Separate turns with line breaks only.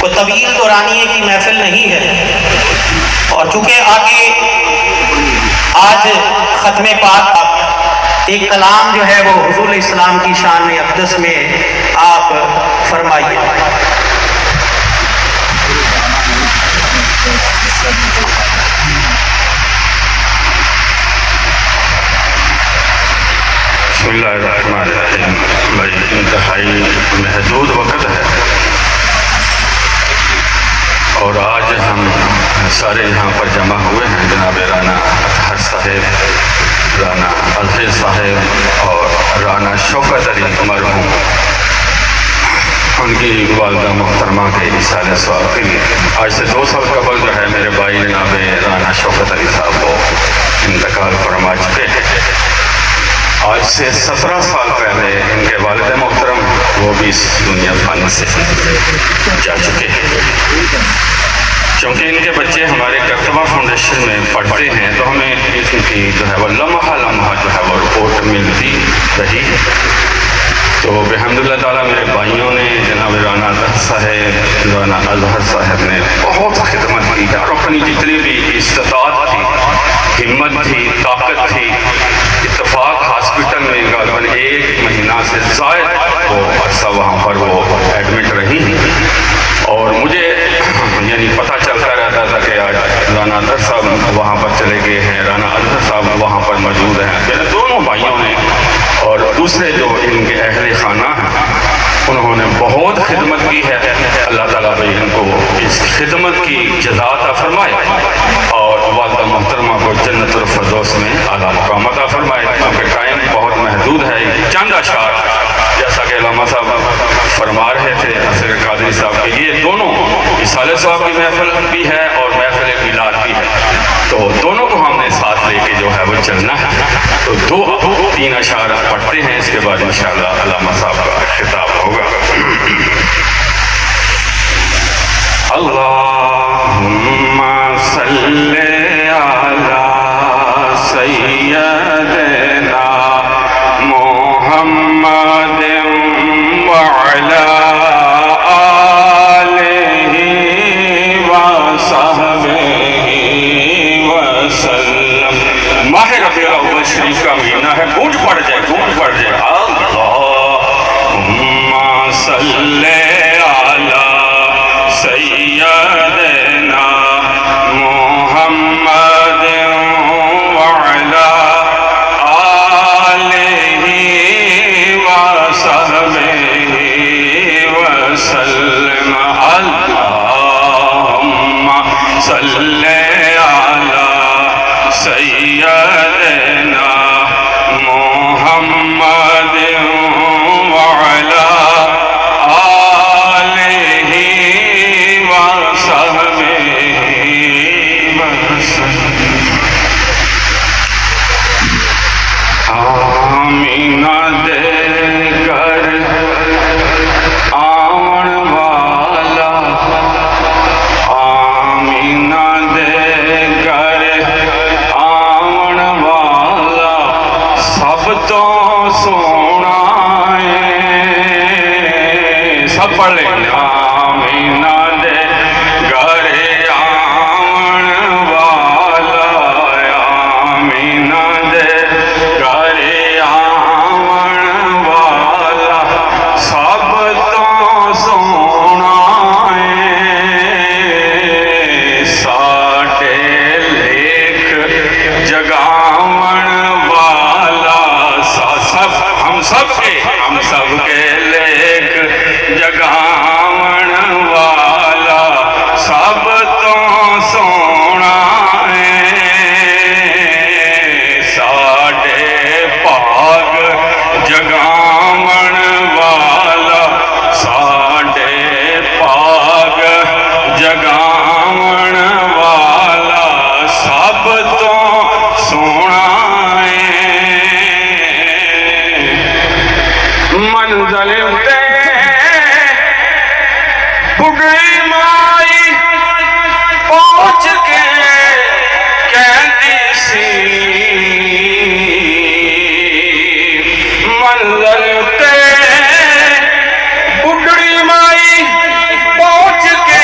کوئی طویل دورانیے کی محفل نہیں ہے، اور چونکہ آج ختم پاک ایک کلام جو ہے وہ حضور علیہ السلام کی شان اقدس میں آپ فرمائیے۔
بسم اللہ الرحمن الرحیم۔ بھائی انتہائی محدود وقت ہے، اور آج ہم سارے یہاں پر جمع ہوئے ہیں جناب رانا اطہر صاحب، رانا اظہر صاحب اور رانا شوکت علی مرحوم، ان کی والدہ محترمہ کے اصالہ ثواب کے لیے۔ آج سے 2 سال قبل جو ہے میرے بھائی جناب رانا شوکت علی صاحب وہ انتقال فرما چکے ہیں۔ آج سے 17 سال پہلے ان کے والد محترم وہ بھی اس دنیا فانی سے جا چکے ہیں۔ چونکہ ان کے بچے ہمارے کرتبہ فاؤنڈیشن میں پڑھتے ہیں تو ہمیں ان کی جو ہے وہ لمحہ لمحہ جو ہے وہ رپورٹ ملتی رہی۔ تو بحمد اللہ تعالیٰ میرے بھائیوں نے جناب رانا اطہر صاحب، رانا اظہر صاحب نے بہت خدمت کی اور اپنی جتنی بھی استطاعت تھی، ہمت تھی، طاقت تھی، اتفاق ہاسپٹل میں غالباً 1 مہینہ سے زائد وہ عرصہ وہاں پر وہ ایڈمٹ رہی، اور مجھے یعنی پتہ چلتا رہتا تھا کہ آج رانا اطہر صاحب وہاں پر چلے گئے ہیں، رانا اظہر صاحب وہاں پر موجود ہیں۔ میرے دونوں بھائیوں نے اور دوسرے جو ان کے اہل خانہ ہیں انہوں نے بہت خدمت کی ہے۔ اللہ تعالیٰ بھائی ان کو اس خدمت کی جزا عطا فرمائے، اور والدہ محترمہ کو جنت الفردوس میں اعلیٰ مقام عطا فرمائے۔ کیونکہ ٹائم بہت محدود ہے، چند اشعار جیسا کہ علامہ صاحب فرما رہے تھے اصغر قادری صاحب کے، یہ دونوں اصالہ صاحب کی محفل بھی ہے اور محفل میلاد بھی ہے، تو دونوں کو ہم نے ساتھ لے کے جو ہے وہ چلنا ہے۔ تو 2-3 اشعار پڑھتے ہیں، اس کے بعد انشاءاللہ علامہ صاحب کا خطاب ہوگا۔ اللہم صلی علی سیدنا محمد وعلی آلہ وصحبہ وسلم۔ ماہ ربیع الاول شریف کا مہینہ ہے، گونج پڑ جائے، گونج پڑ جائے۔ اللہم صلی علی سیدنا محمد وعلی آلہ وصحبہ وسلم۔ اللہم صلی علی سیدنا محمد وعلی آلہ وصحبہ وسلم۔ آمینہ دے کر آون والا، آمینہ دے کر آون والا، سب تو سونا ہے۔ سب پڑھ لیں۔ آمینہ دے گھر آون والا، آمینہ دے گھر آون والا، سب تو سونا ہے۔ ساڈے لیکھ جگاون والا، ہم سب کے لیکھ جگاون والا، سب تو سونا ہے۔ ساڈے پاگ جگاون والا، ساڈے پاگ جگاون والا، سب تو سونا ہے۔ منزل تے بڑی مائی پہنچ کے کہتی سی، منزل تے بڑی مائی پہنچ کے